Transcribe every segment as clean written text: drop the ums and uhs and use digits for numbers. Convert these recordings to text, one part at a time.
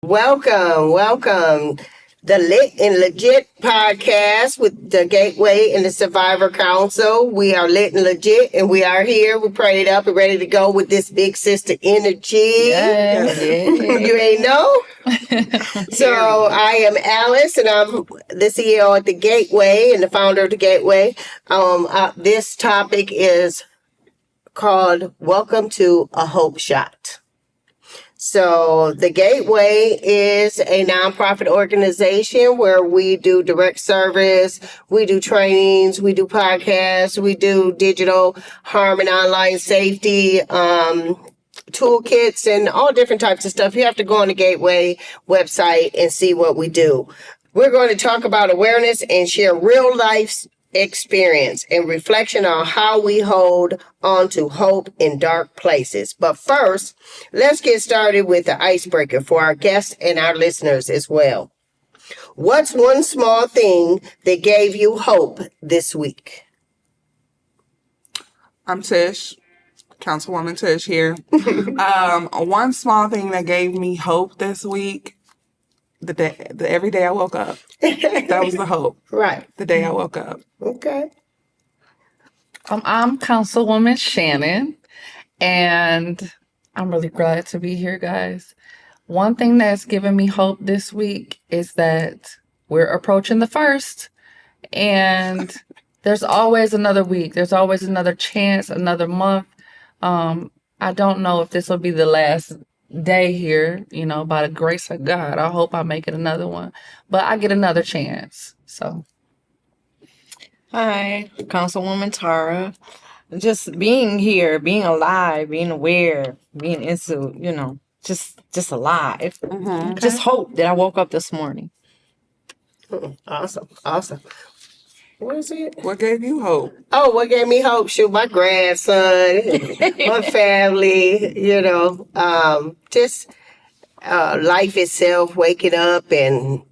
Welcome. The Lit and Legit podcast with the Gateway and the Survivor Council. We are lit and legit, and we are here. We're prayed up and ready to go with this big sister energy. Yes. You ain't know? So I am Alice, and I'm the CEO at the Gateway and the founder of the Gateway. This topic is called Welcome to a Hope Shot. So the Gateway is a nonprofit organization where we do direct service, we do trainings, we do podcasts, we do digital harm and online safety, toolkits, and all different types of stuff. You have to go on the Gateway website and see what we do. We're going to talk about awareness and share real life experience and reflection on how we hold on to hope in dark places. But first, let's get started with the icebreaker for our guests and our listeners as well. What's one small thing that gave you hope this week? I'm Tish, Councilwoman Tish here. One small thing that gave me hope this week, every day I woke up. That was the hope. Right. The day I woke up. Okay. I'm Councilwoman Shannon, and I'm really glad to be here, guys. One thing that's given me hope this week is that we're approaching the 1st, and there's always another week. There's always another chance, another month. I don't know if this will be the last day here, by the grace of God. I hope I make it another one, but I get another chance. So, hi, Councilwoman Tara. Just being here, being alive, being aware, being into, just alive. Okay. Just hope that I woke up this morning. Awesome. What is it? What gave you hope? Oh, what gave me hope? Shoot, my grandson, my family, just life itself, waking up and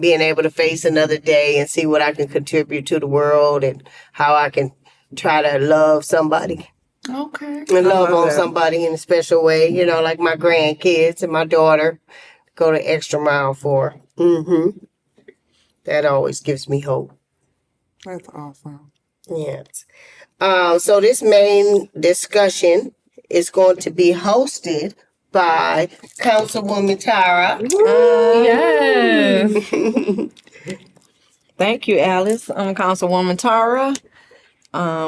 being able to face another day and see what I can contribute to the world and how I can try to love somebody. okay. And love on that. somebody in a special way, like my grandkids and my daughter, go the extra mile for. That always gives me hope. That's awesome. Yes. So this main discussion is going to be hosted by Councilwoman Tara. Yes. Thank you, Alice. I'm Councilwoman Tara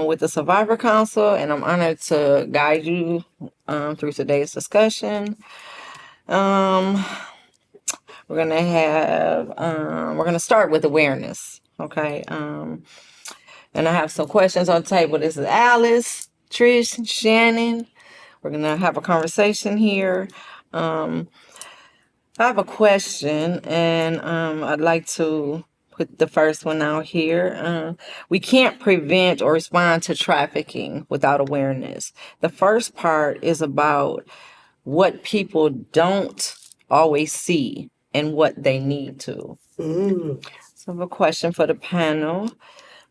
with the Survivor Council, and I'm honored to guide you through today's discussion. We're gonna start with awareness, okay? And I have some questions on the table. This is Alice, Trish, Shannon. We're gonna have a conversation here. I have a question, and I'd like to put the first one out here. We can't prevent or respond to trafficking without awareness. The first part is about what people don't always see and what they need to. So I have a question for the panel.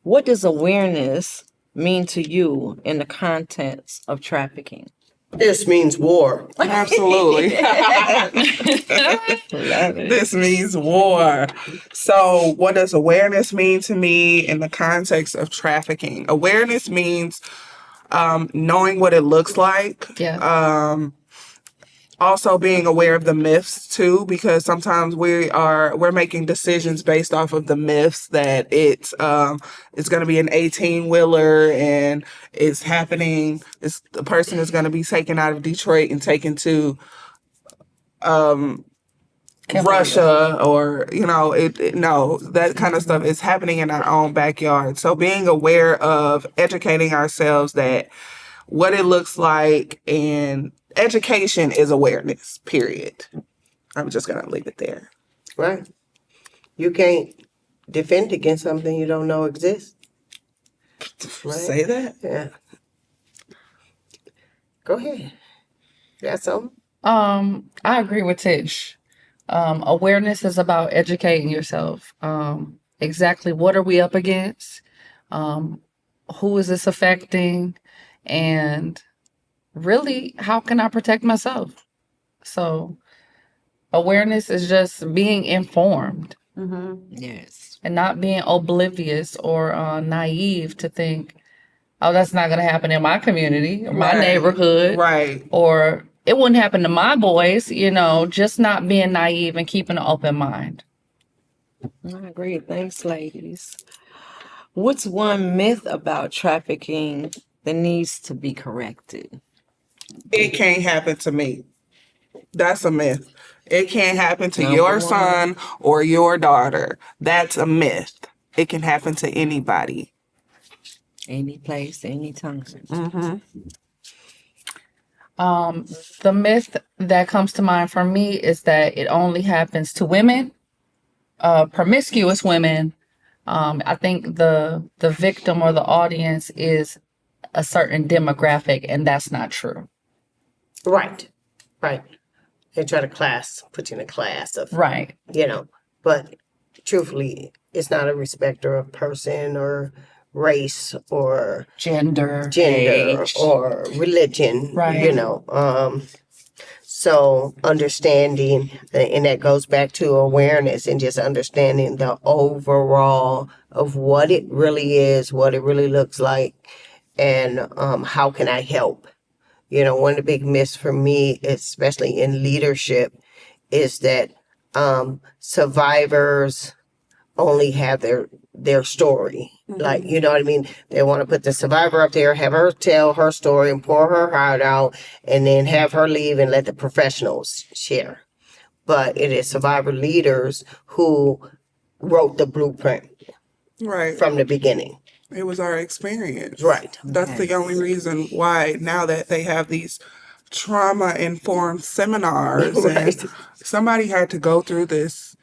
What does awareness mean to you in the context of trafficking? This means war. Absolutely. This means war. So what does awareness mean to me in the context of trafficking? Awareness means knowing what it looks like. Yeah. Also being aware of the myths too, because sometimes we're making decisions based off of the myths that it's going to be an 18-wheeler and it's happening. The person is going to be taken out of Detroit and taken to Russia, or no, that kind of stuff is happening in our own backyard. So being aware of educating ourselves that what it looks like, and education is awareness, period. I'm just going to leave it there. Right. You can't defend against something you don't know exists. Right? Say that? Yeah. Go ahead. Got something? I agree with Tish. Awareness is about educating yourself. Exactly what are we up against? Who is this affecting? And really, how can I protect myself? So Awareness is just being informed Yes. and not being oblivious or naive to think, oh, that's not going to happen in my community or my Right. neighborhood. Right. Or it wouldn't happen to my boys, just not being naive and keeping an open mind. I agree. Thanks, ladies. What's one myth about trafficking that needs to be corrected? It can't happen to me. That's a myth. It can't happen to Number your one. son or your daughter. That's a myth. It can happen to anybody. Any place, anytime. The myth that comes to mind for me is that it only happens to women, promiscuous women. I think the victim or the audience is a certain demographic, and that's not true. Right. They try to put you in a class of, Right. but truthfully, it's not a respecter of person or race or Gender. age. or religion, Right. So understanding, and that goes back to awareness and just understanding the overall of what it really is, what it really looks like, and how can I help? One of the big myths for me, especially in leadership, is that survivors only have their story. Like, you know what I mean? They want to put the survivor up there, have her tell her story and pour her heart out, and then have her leave and let the professionals share. But it is survivor leaders who wrote the blueprint Right. from the beginning. It was our experience. Right. That's the only reason why now that they have these trauma-informed seminars Right. and somebody had to go through this.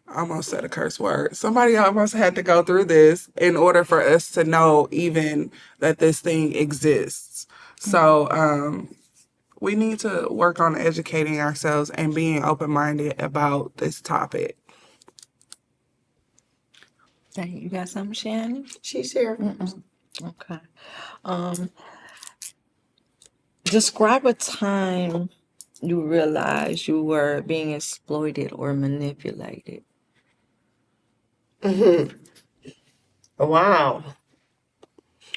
I almost said a curse word. Somebody almost had to go through this in order for us to know even that this thing exists. So we need to work on educating ourselves and being open-minded about this topic. Thank you. Got something, Shannon? She's here. Okay. Describe a time you realized you were being exploited or manipulated. Wow.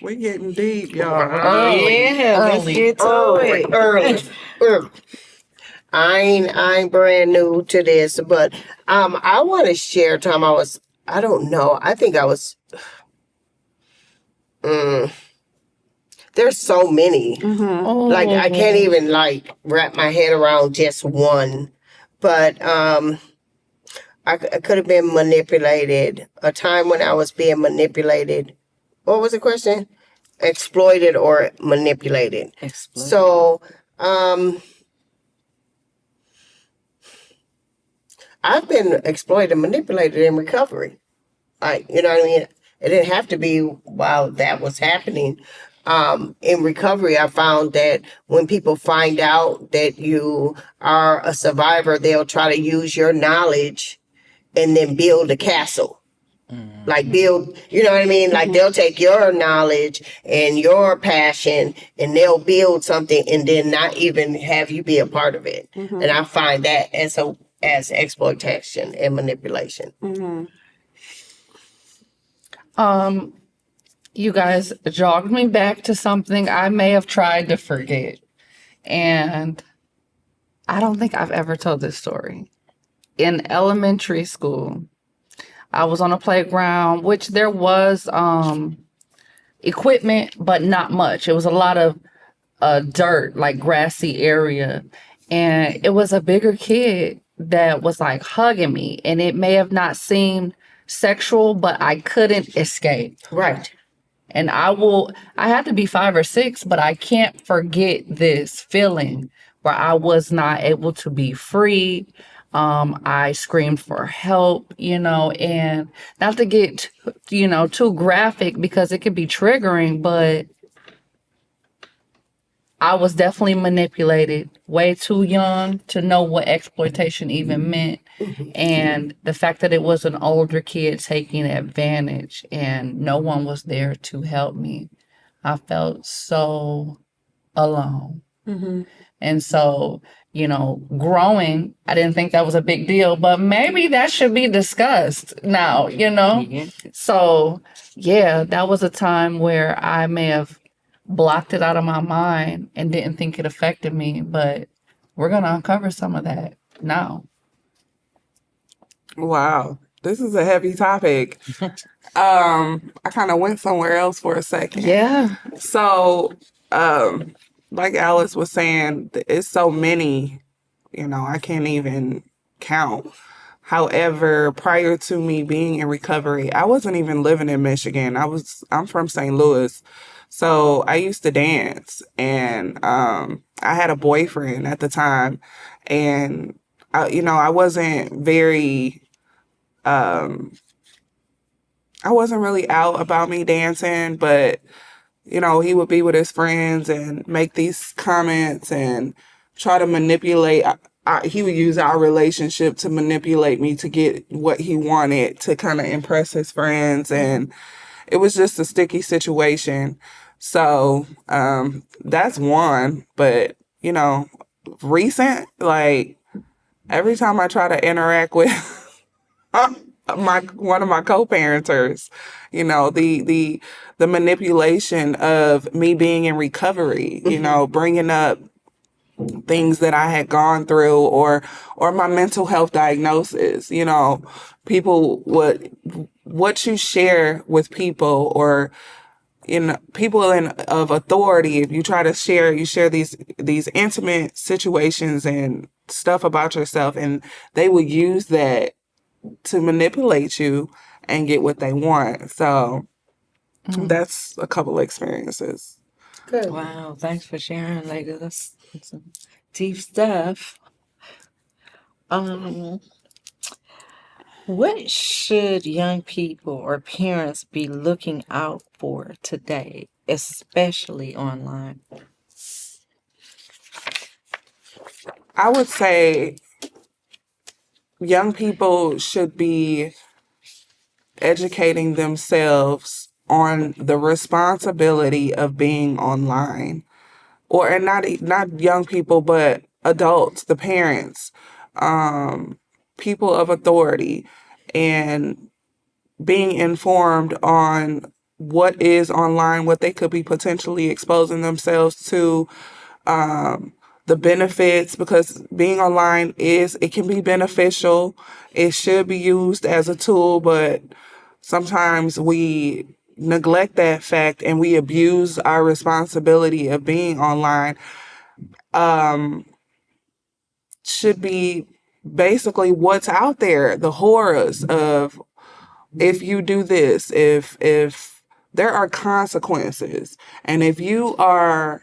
We're getting deep, y'all. Let's get to it. Early. I ain't brand new to this, but I want to share a time I don't know. I think I was. There's so many. Like I can't even wrap my head around just one, but I could have been manipulated. A time when I was being manipulated. What was the question? Exploited or manipulated. Exploited. So, I've been exploited and manipulated in recovery. You know what I mean? It didn't have to be while that was happening. In recovery, I found that when people find out that you are a survivor, they'll try to use your knowledge and then build a castle. Like build, you know what I mean? Like they'll take your knowledge and your passion and they'll build something and then not even have you be a part of it. And I find that as exploitation and manipulation. You guys jogged me back to something I may have tried to forget. And I don't think I've ever told this story. In elementary school, I was on a playground, which there was equipment, but not much. It was a lot of dirt, like grassy area. And it was a bigger kid that was hugging me. And it may have not seemed sexual, but I couldn't escape. Right. And I had to be 5 or 6, but I can't forget this feeling where I was not able to be free. I screamed for help, and not to get, too graphic because it could be triggering, but I was definitely manipulated way too young to know what exploitation even meant. And the fact that it was an older kid taking advantage and no one was there to help me, I felt so alone. And so, growing, I didn't think that was a big deal, but maybe that should be discussed now, Yeah. So, yeah, that was a time where I may have blocked it out of my mind and didn't think it affected me, but we're going to uncover some of that now. Wow. This is a heavy topic. I kind of went somewhere else for a second. Yeah. So, like Alice was saying, it's so many, I can't even count. However, prior to me being in recovery, I wasn't even living in Michigan. I'm from St. Louis. So I used to dance, and I had a boyfriend at the time, and I wasn't very I wasn't really out about me dancing, but he would be with his friends and make these comments and try to manipulate. He would use our relationship to manipulate me to get what he wanted to kind of impress his friends. And it was just a sticky situation. So that's one. But, recent, like every time I try to interact with one of my co-parenters, the manipulation of me being in recovery, bringing up things that I had gone through or my mental health diagnosis, people what you share with people or people of authority. If you try to you share these intimate situations and stuff about yourself, and they will use that to manipulate you and get what they want. So that's a couple of experiences. Good. Wow, thanks for sharing, ladies. That's some deep stuff. What should young people or parents be looking out for today, especially online? I would say young people should be educating themselves on the responsibility of being online, and not young people, but adults, the parents, people of authority, and being informed on what is online, what they could be potentially exposing themselves to, the benefits, because being online it can be beneficial. It should be used as a tool, but sometimes we neglect that fact and we abuse our responsibility of being online. Should be basically what's out there, the horrors of if you do this, if there are consequences, and if you are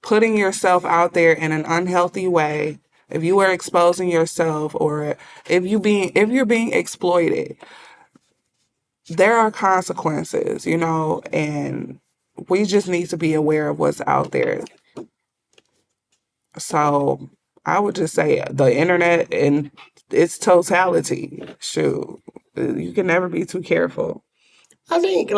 putting yourself out there in an unhealthy way, if you are exposing yourself, or if you're being exploited, there are consequences, and we just need to be aware of what's out there. So I would just say the internet in its totality, shoot, you can never be too careful. I think,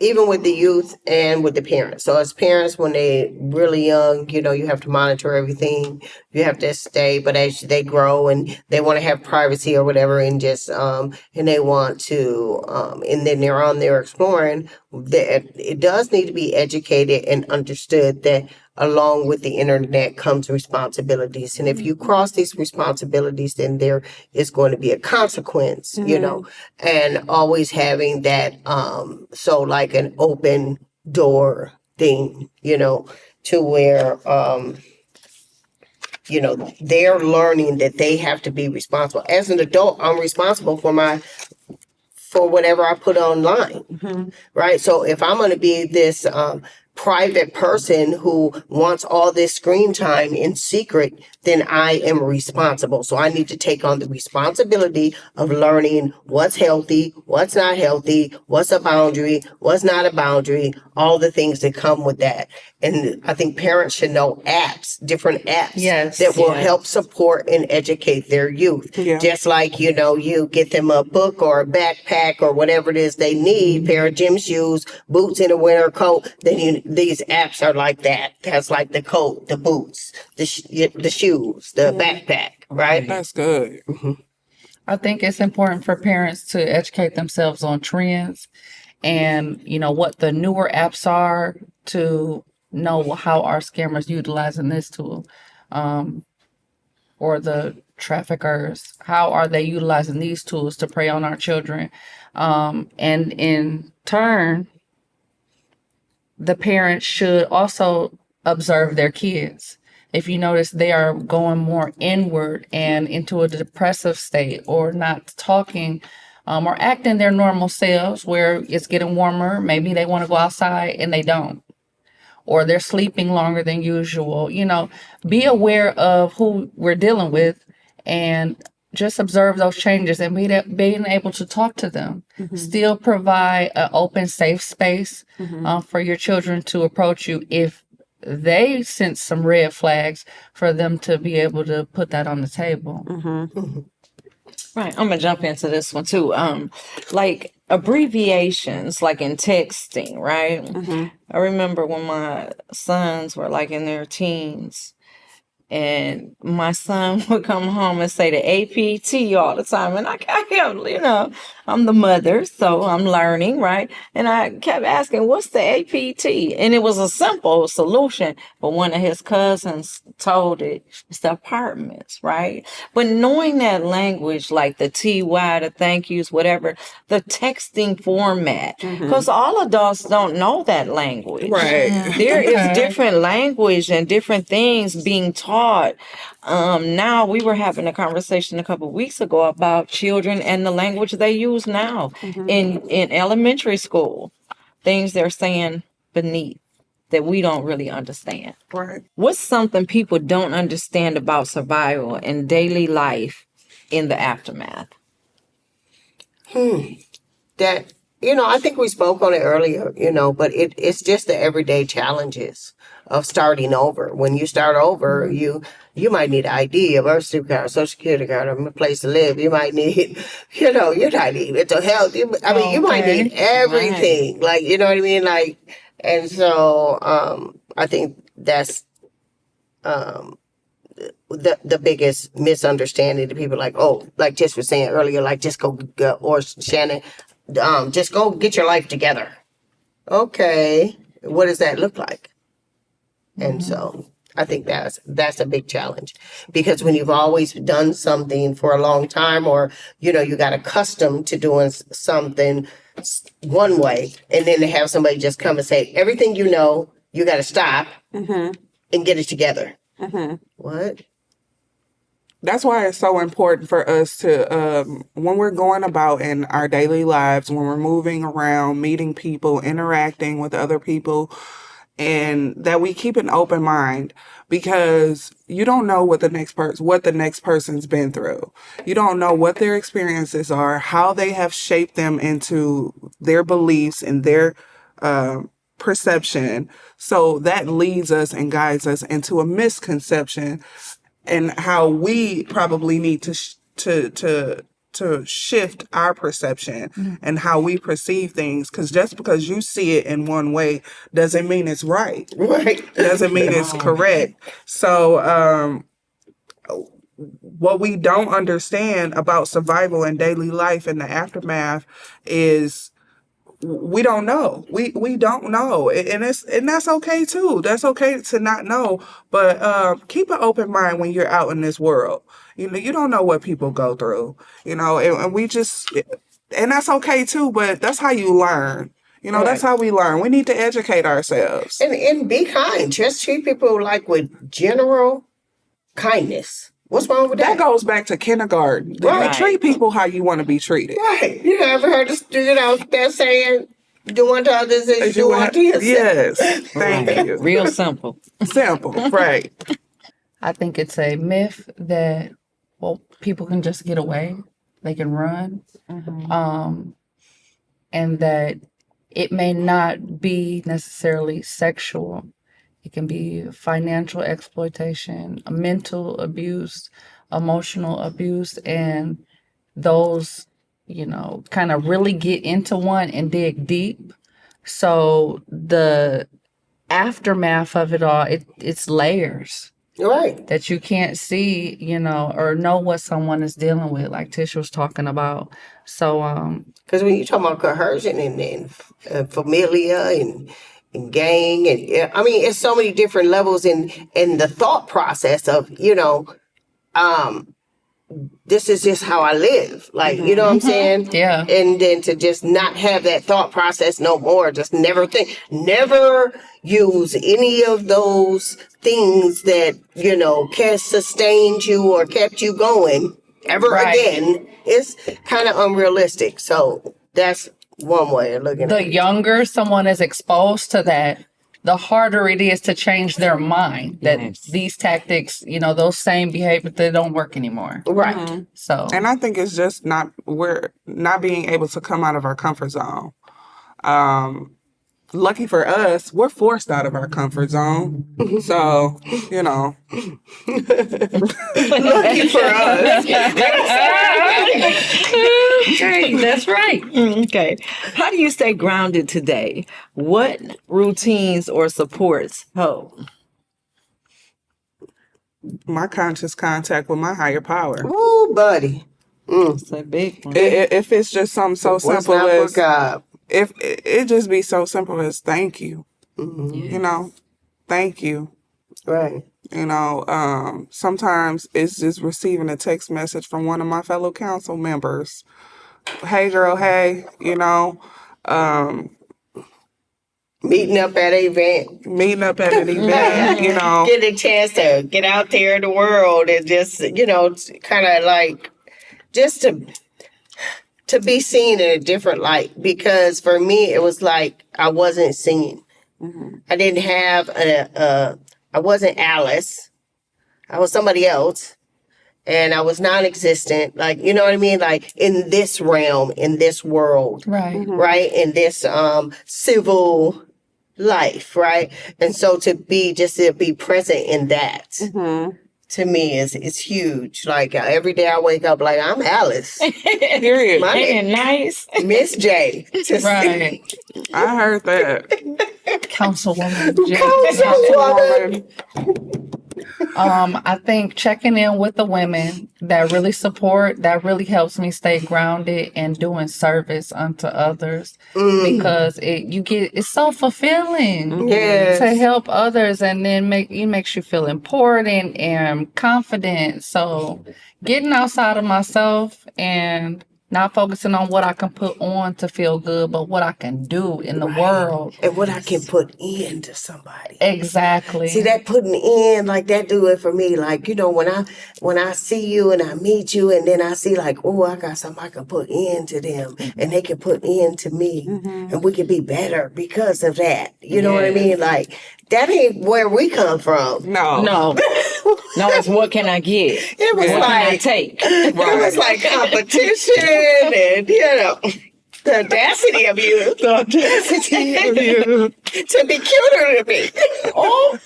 even with the youth and with the parents. So as parents, when they really young, you have to monitor everything. You have to stay, but as they grow and they want to have privacy or whatever, and just and they want to and then they're on there exploring, that it does need to be educated and understood that along with the internet comes responsibilities. And if you cross these responsibilities, then there is going to be a consequence, and always having that, so like an open door thing, to where, they're learning that they have to be responsible. As an adult, I'm responsible for whatever I put online, right? So if I'm going to be this private person who wants all this screen time in secret, then I am responsible. So I need to take on the responsibility of learning what's healthy, what's not healthy, what's a boundary, what's not a boundary, all the things that come with that. And I think parents should know different apps Yes. that will Yes. help support and educate their youth. Yeah. Just like, you get them a book or a backpack or whatever it is they need, pair of gym shoes, boots in a winter coat, then these apps are like that. That's like the coat, the boots, the shoes, the backpack, right? That's good. I think it's important for parents to educate themselves on trends and, what the newer apps are to know how our scammers utilizing this tool, or the traffickers, how are they utilizing these tools to prey on our children? And in turn, the parents should also observe their kids. If you notice they are going more inward and into a depressive state or not talking, or acting their normal selves where it's getting warmer, maybe they want to go outside and they don't, or they're sleeping longer than usual, be aware of who we're dealing with and just observe those changes and being able to talk to them. Still provide an open, safe space for your children to approach you if they sense some red flags, for them to be able to put that on the table. Right. I'm gonna jump into this one too. Like abbreviations, like in texting, right? I remember when my sons were like in their teens, and my son would come home and say the APT all the time. And I kept, I'm the mother, so I'm learning, right? And I kept asking, what's the APT? And it was a simple solution, but one of his cousins told it's the apartments, right? But knowing that language, like the TY, the thank yous, whatever, the texting format, because all adults don't know that language. Right. There is different language and different things being taught. Now we were having a conversation a couple of weeks ago about children and the language they use now in elementary school. Things they're saying beneath that we don't really understand. Right. What's something people don't understand about survival and daily life in the aftermath? That, I think we spoke on it earlier, but it's just the everyday challenges of starting over. When you start over, you might need an ID, a birth certificate, a social security card, a place to live. You might need, you might need mental health. You might need everything. Right. Like, you know what I mean? Like, and so I think that's the biggest misunderstanding to people. Like, oh, like Tish was saying earlier, like just go, or Shannon, just go get your life together. Okay, what does that look like? And so I think that's a big challenge, because when you've always done something for a long time, or you got accustomed to doing something one way, and then to have somebody just come and say everything you got to stop and get it together. What? That's why it's so important for us to, when we're going about in our daily lives, when we're moving around, meeting people, interacting with other people, and that we keep an open mind, because you don't know what the next person's been through. You don't know what their experiences are, how they have shaped them into their beliefs and their perception. So that leads us and guides us into a misconception, and how we probably need to shift our perception and how we perceive things. Because just because you see it in one way doesn't mean it's right. Right. Doesn't mean it's correct. So what we don't understand about survival and daily life in the aftermath is we don't know. We don't know, and that's okay too. That's okay to not know, but keep an open mind when you're out in this world. You don't know what people go through. And we just, and that's okay too. But that's how you learn. Right. That's how we learn. We need to educate ourselves And be kind. Just treat people like with general kindness. What's wrong with that? That goes back to kindergarten. Right. You treat people how you want to be treated. Right. You ever heard that saying, do unto others as you do unto yourself? Yes. Thank you. Real simple. Simple. Right. I think it's a myth that, people can just get away. They can run. And that it may not be necessarily sexual. It can be financial exploitation, mental abuse, emotional abuse, and those, kind of really get into one and dig deep. So the aftermath of it all, it's layers Right. that you can't see, or know what someone is dealing with, like Tish was talking about. So, Because when you talk about coercion and familia and gang and I mean, it's so many different levels in the thought process of this is just how I live. Like, you know what I'm saying? Yeah. And then to just not have that thought process no more. Just never never use any of those things that, sustained you or kept you going ever Right. again. It's kind of unrealistic. So that's one way of looking at the it. younger someone is exposed to that, the harder it is to change their mind that Yes. these tactics, those same behaviors, they don't work anymore. Right. So, And I think it's just we're not being able to come out of our comfort zone. Lucky for us, we're forced out of our comfort zone. So, lucky for us. okay, that's right. Okay. How do you stay grounded today? What routines or supports help? My conscious contact with my higher power. Ooh, buddy. It's a big one. If it's just something so What's simple not for as God? if it just be so simple as thank you. Thank you. Right. Sometimes it's just receiving a text message from one of my fellow council members. Hey girl, hey, Meeting up at an event. meeting up at an event, Get a chance to get out there in the world and just, kind of like just to be seen in a different light. Because for me, it was like I wasn't seen. I didn't have I wasn't Alice. I was somebody else. And I was non-existent. Like, you know what I mean? Like in this realm, in this world. Right. Right? In this civil life, right? And so to be present in that to me is huge. Like every day I wake up like I'm Alice. Period. My Ain't it nice? Miss J. Right. I heard that. Councilwoman. Councilwoman. I think checking in with the women that really support, that really helps me stay grounded and doing service unto others because it's so fulfilling Yes. to help others, and then makes you feel important and confident. So getting outside of myself and not focusing on what I can put on to feel good, but what I can do in the world. And what I can put into somebody. Exactly. See, that putting in, like that do it for me. Like, when I see you and I meet you and then I see like, oh, I got something I can put into them and they can put into me and we can be better because of that. You know what I mean? Like, that ain't where we come from. No, it's what can I get? It was What can I like, take? it was like competition and, the audacity of you. The audacity of you. To be cuter than me. Oh.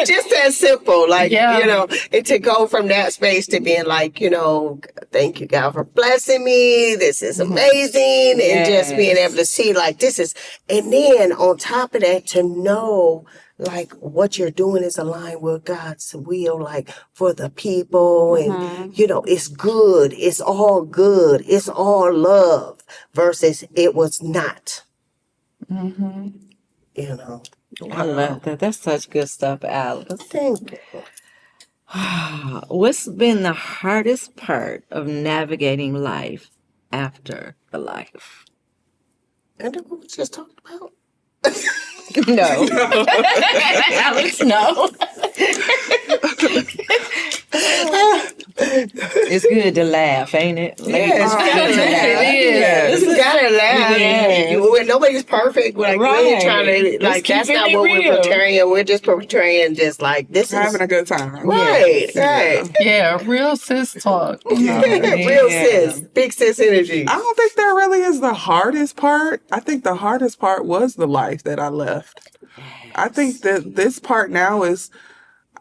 Just that simple. Like, and to go from that space to being like, thank you, God, for blessing me. This is amazing. And just being able to see like this is, and then on top of that, to know like what you're doing is aligned with God's will, like for the people. And, it's good. It's all good. It's all love versus it was not. I love that. That's such good stuff, Alice. Thank you. What's been the hardest part of navigating life after the life? And what we just talked about. No. Alex, no. It's good to laugh, ain't it? Yes, It is. You gotta laugh. Yes. When nobody's perfect, like really Right. trying to like Let's that's keep not it what real. we're portraying. We're just portraying just like this Having is a good time. right. Yeah, real sis talk. Real sis, big sis energy. I don't think that really is the hardest part. I think the hardest part was the life that I left. I think that this part now is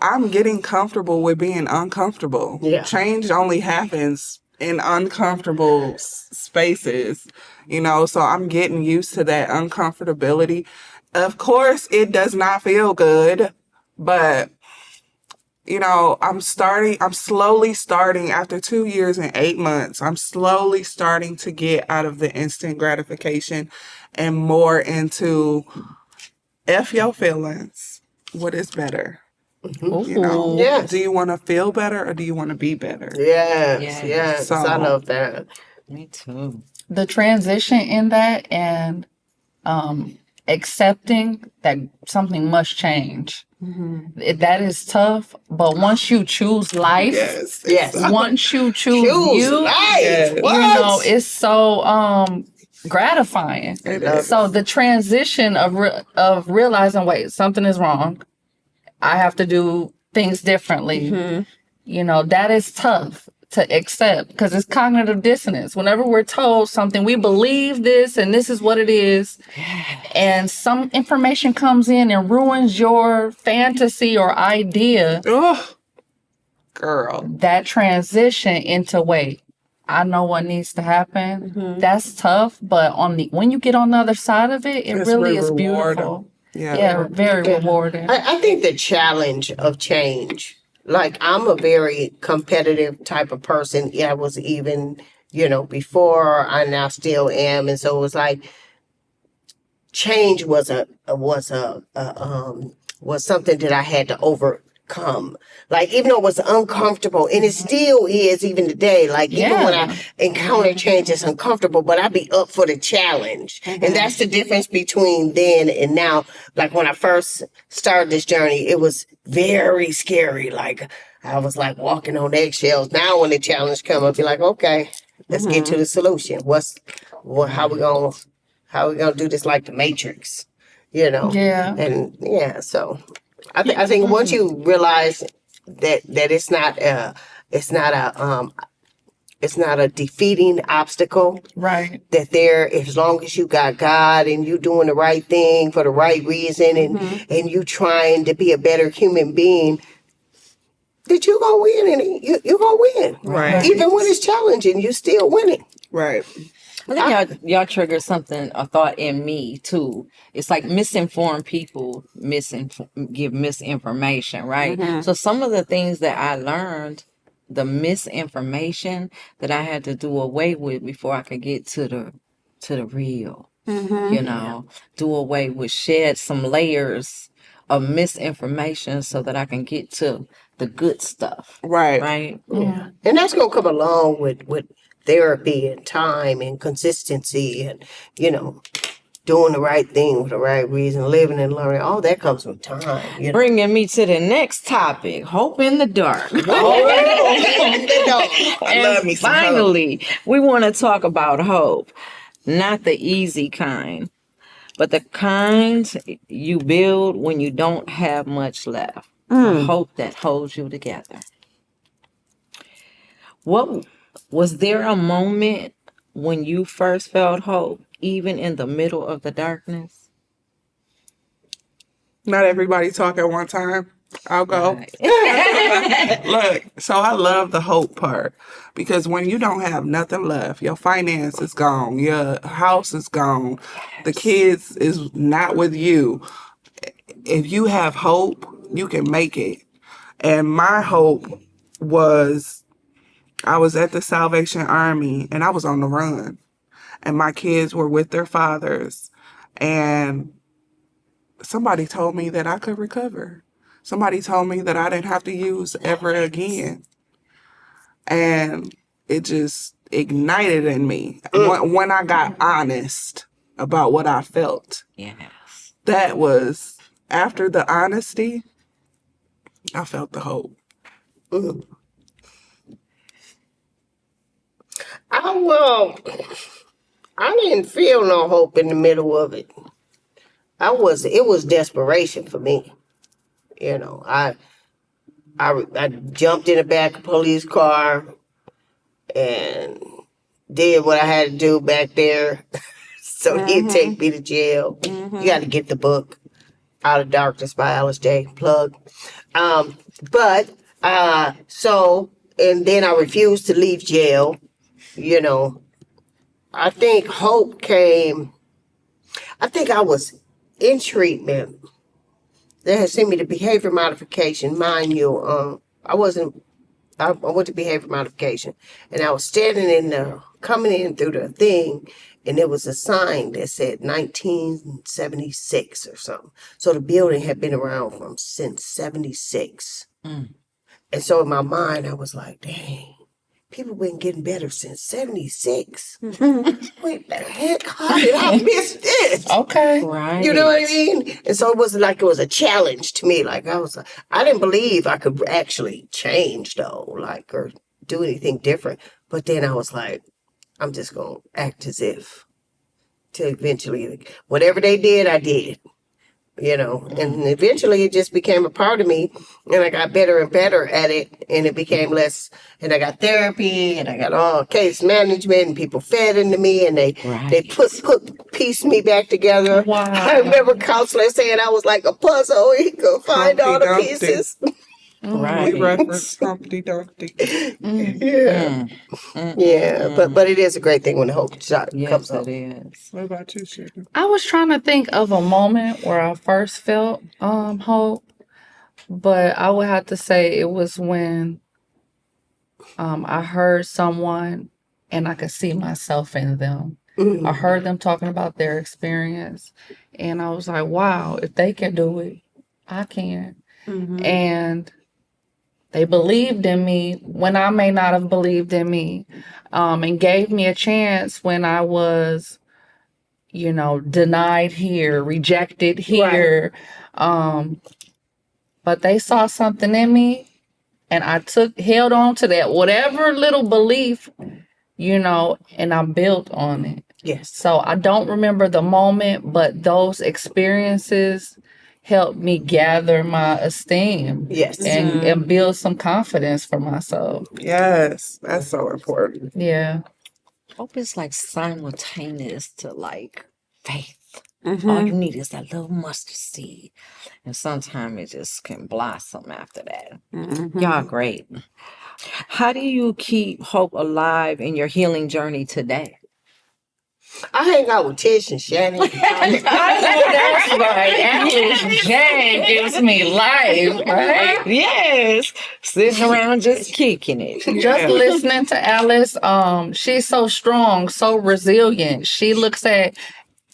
I'm getting comfortable with being uncomfortable. Yeah. Change only happens in uncomfortable spaces, so I'm getting used to that uncomfortability. Of course, it does not feel good, but I'm slowly starting after 2 years and 8 months. I'm slowly starting to get out of the instant gratification and more into F your feelings. What is better? Ooh. Yes. Do you want to feel better or do you want to be better? Yes. Yes. So- I love that. Me too. The transition in that and accepting that something must change. That is tough, but once you choose life, Yes. once you choose Choose you, life. Yes. What? it's so gratifying. It is. So the transition of realizing, wait, something is wrong. I have to do things differently. That is tough to accept because it's cognitive dissonance. Whenever we're told something, we believe this and this is what it is. And some information comes in and ruins your fantasy or idea. Oh, girl. That transition into wait, I know what needs to happen. That's tough, but when you get on the other side of it, it It's really very is rewarding. beautiful. Yeah. Yeah, very rewarding. I think the challenge of change, like I'm a very competitive type of person. Yeah, I was even, before I now still am. And so it was like change was was something that I had to overcome. Like even though it was uncomfortable, and it still is even today. Like even when I encounter change, it's uncomfortable, but I be up for the challenge. And that's the difference between then and now. Like when I first started this journey, it was very scary. Like I was like walking on eggshells. Now when the challenge come, I'll be like, okay, let's get to the solution. How we gonna do this like the Matrix? Yeah. And so I think once you realize that it's not a defeating obstacle, Right. that as long as you got God and you doing the right thing for the right reason and you trying to be a better human being, that you gonna win and you gonna win. Right. Even when it's challenging, you still winning. Right. I think y'all triggered a thought in me too. It's like misinformed people give misinformation, right? So some of the things that I learned, the misinformation that I had to do away with before I could get to the real. Do away with, shed some layers of misinformation so that I can get to the good stuff. Right. Right? Yeah. And that's gonna come along with therapy and time and consistency and doing the right thing for the right reason, living and learning. All that comes with time. Bringing me to the next topic, hope in the dark. I love me some hope. Finally, we want to talk about hope. Not the easy kind, but the kind you build when you don't have much left. A hope that holds you together. What was there a moment when you first felt hope, even in the middle of the darkness? Not everybody talk at one time. I'll go. Right. Look, so I love the hope part because when you don't have nothing left, your finance is gone, your house is gone, the kids is not with you. If you have hope, you can make it. And my hope was I was at the Salvation Army and I was on the run. And my kids were with their fathers. And somebody told me that I could recover. Somebody told me that I didn't have to use ever again. And it just ignited in me when I got honest about what I felt. Yes. That was, after the honesty, I felt the hope. I didn't feel no hope in the middle of it. It was desperation for me. I jumped in the back of a police car and did what I had to do back there so he'd take me to jail. You got to get the book. Out of Darkness by Alice J. Plug. But so and then I refused to leave jail. You know, I think hope came. I think I was in treatment. They had sent me to behavior modification, mind you. I wasn't. I went to behavior modification, and I was standing in the coming in through the thing, and there was a sign that said 1976 or something. So the building had been around from since 76. Mm. And so in my mind, I was like, dang, people been getting better since 76. Wait the heck, how did I miss this? Okay. Right. You know what I mean? And so it wasn't like it was a challenge to me. Like I didn't believe I could actually change though, like, or do anything different. But then I was like, I'm just going to act as if till eventually, whatever they did, I did. You know, and eventually it just became a part of me, and I got better and better at it, and it became less. And I got therapy, and I got all case management, and people fed into me, and they pieced me back together. Wow. I remember counselor saying I was like a puzzle; he could find all the Humpty pieces. Right. We reference Humpty Dumpty. Yeah, yeah, but it is a great thing when the hope shot Yes, comes up. it is. What about you, Shannon? I was trying to think of a moment where I first felt hope, but I would have to say it was when I heard someone and I could see myself in them. I heard them talking about their experience, and I was like, wow, if they can do it, I can. And they believed in me when I may not have believed in me, and gave me a chance when I was, denied here, rejected here. But they saw something in me, and I held on to that, whatever little belief, and I built on it. Yes. So I don't remember the moment, but those experiences helped me gather my esteem. Yes. And build some confidence for myself. Yes, that's so important. Yeah. Hope is like simultaneous to like faith. All you need is that little mustard seed. And sometimes it just can blossom after that. Y'all great. How do you keep hope alive in your healing journey today? I hang out with Tish and Shannon. That's right. Alice J gives me life, right? Yes. Sitting around just kicking it. Just listening to Alice, she's so strong, so resilient. She looks at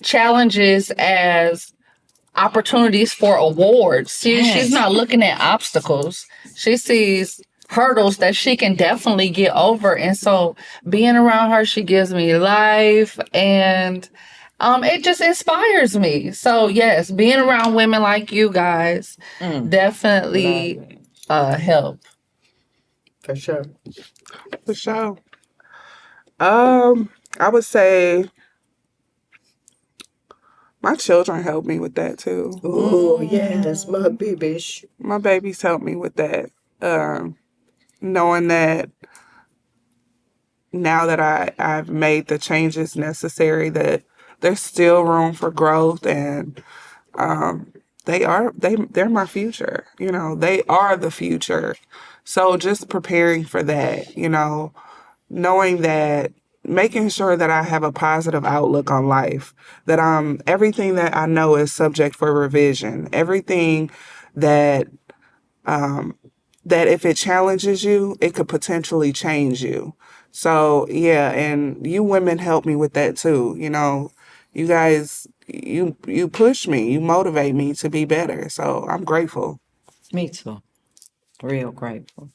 challenges as opportunities for awards. She's not looking at obstacles. She sees hurdles that she can definitely get over. And so being around her, she gives me life, and it just inspires me. So yes, being around women like you guys definitely help. For sure. For sure. I would say my children help me with that too. Oh, yes, my babies. My babies help me with that. Knowing that now that I've made the changes necessary, that there's still room for growth, and they're my future. They are the future. So just preparing for that, knowing that, making sure that I have a positive outlook on life, that everything that I know is subject for revision, everything that that if it challenges you, it could potentially change you. So yeah, and you women help me with that too. You guys, you push me, you motivate me to be better. So I'm grateful. Me too. Real grateful.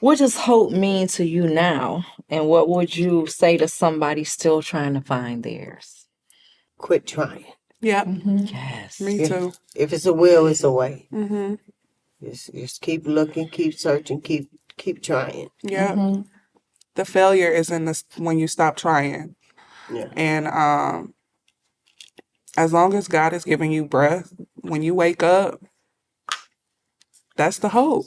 What does hope mean to you now? And what would you say to somebody still trying to find theirs? Quit trying. Yeah, Yes. me too. If it's a will, it's a way. Mm-hmm. Just keep looking, keep searching, keep trying. Yeah. The failure is when you stop trying. Yeah. And as long as God is giving you breath, when you wake up, that's the hope.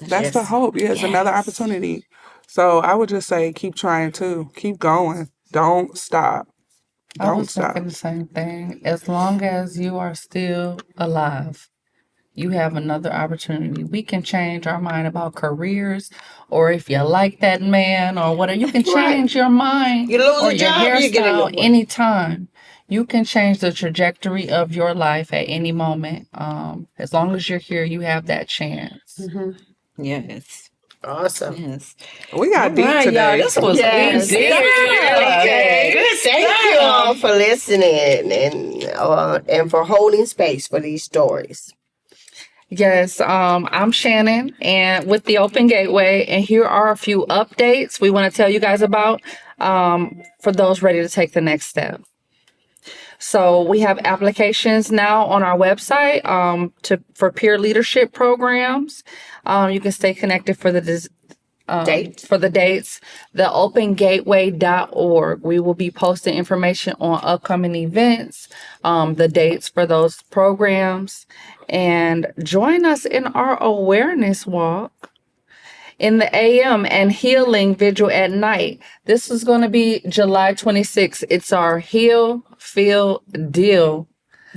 That's the hope. Yeah, it's another opportunity. So I would just say keep trying too. Keep going. Don't stop. I Don't was stop. thinking the same thing. As long as you are still alive, you have another opportunity. We can change our mind about careers, or if you like that man or whatever. You can Right. change your mind You lose or a your job, you get a new hairstyle one. anytime. You can change the trajectory of your life at any moment. As long as you're here, you have that chance. Yes. Awesome. Yes. We got All deep right, today. y'all. This was Yes. we did. Okay. Good Thank you stuff. all for listening and for holding space for these stories. Yes, I'm Shannon and with the Open Gateway, and here are a few updates we want to tell you guys about for those ready to take the next step. So we have applications now on our website for peer leadership programs. You can stay connected for the Dates. for the dates, the opengateway.org. We will be posting information on upcoming events, the dates for those programs, and join us in our awareness walk in the AM and healing vigil at night. This is going to be July 26th. It's our Heal, Feel, Deal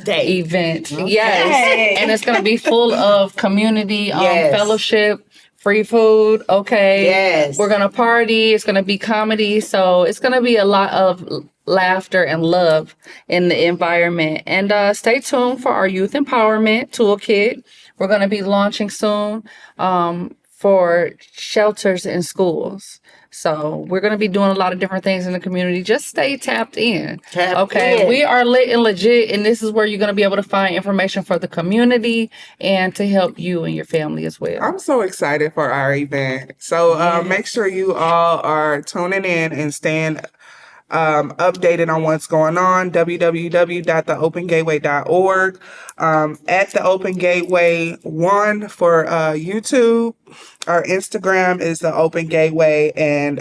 Date. event. Yes. And it's going to be full of community Yes. fellowship, free food. Okay. Yes. We're going to party. It's going to be comedy. So it's going to be a lot of laughter and love in the environment. And stay tuned for our youth empowerment toolkit. We're going to be launching soon for shelters and schools. So we're going to be doing a lot of different things in the community. Just stay tapped in. In. We are lit and legit, and this is where you're going to be able to find information for the community and to help you and your family as well. I'm so excited for our event. So make sure you all are tuning in and staying updated on what's going on. www.theopengateway.org. At the Open Gateway 1 for YouTube. Our Instagram is the Open Gateway, and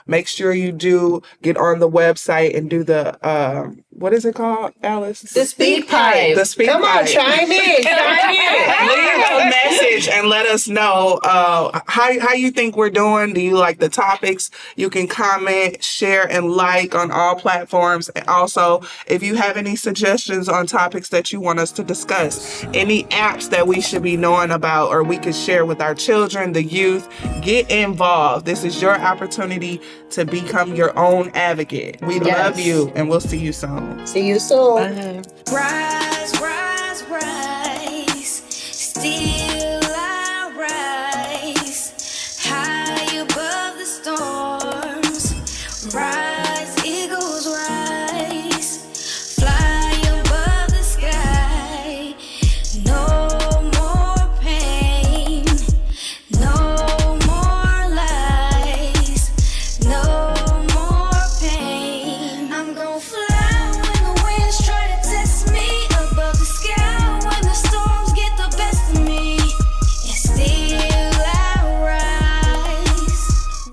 make sure you do get on the website and do the what is it called, Alice? The speak pipe. The speak Come on, pipe. chime in. Chime in. Leave a message and let us know how you think we're doing. Do you like the topics? You can comment, share, and like on all platforms. And also, if you have any suggestions on topics that you want us to discuss, any apps that we should be knowing about or we could share with our children, the youth, get involved. This is your opportunity to become your own advocate. We love you, and we'll see you soon. See you soon. Bye. Right.